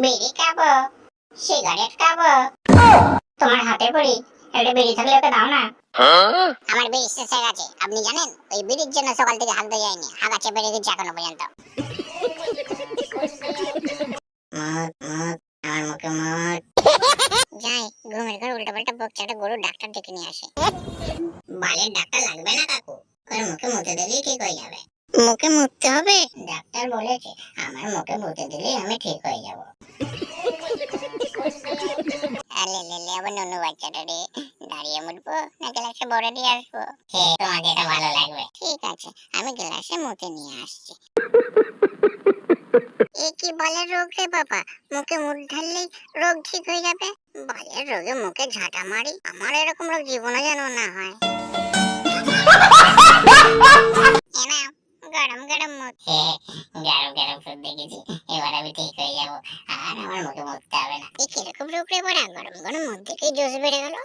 বিড়ি খাবো, সিগারেট খাবো। তোমার হাতে পড়ি একটা বিড়ি থাকলে ওকে দাও না। আমার বিড়ি শেষ হয়ে গেছে, আপনি জানেন? ওই বিড়ির জন্য সকাল থেকে হাঁকতে যায়নি, হাগা চেপে রেখেছি এখনো পর্যন্ত। মত মত আমার মুখে মত। যাই ঘুমের ঘর উল্টা পাল্টা বকছে, একটা গরুর ডাক্তার ডেকে নিয়ে আসে। বালের ডাক্তার লাগবে না কাকু, ওর মুখে মুতে দিলেই ঠিক হয়ে যাবে। মুখে মুততে হবে? ডাক্তার বলেছে আমার মুখে মুতে দিলেই আমি ঠিক হয়ে যাব। আলে লে আবার ননু বাচ্চাটা রে, দাঁড়িয়ে মুতবো না গ্লাসে বড় দিয়ে আসবো? তোমাকে এটা ভালো লাগবে। ঠিক আছে, আমি গ্লাসে মুতে নিয়ে আসছি। এ কি বলে রোগ রে বাবা, মুখে মুখ ঢাললেই রোগ ঠিক হয়ে যাবে? বালের রোগে মুখে ঝাঁটা মারি, আমার এরকম রোগ জীবনে যেন না হয়। গরম গরম মুখ। গরম গরম ফুট দেখেছি, এবার আমি ঠিক হয়ে যাবো, আর আমার মুখে মুখতে হবে না। এই কিরকম রোগ রে বড়া, গরম গরম মুখ দেখেই জোশ বেড়ে গেল।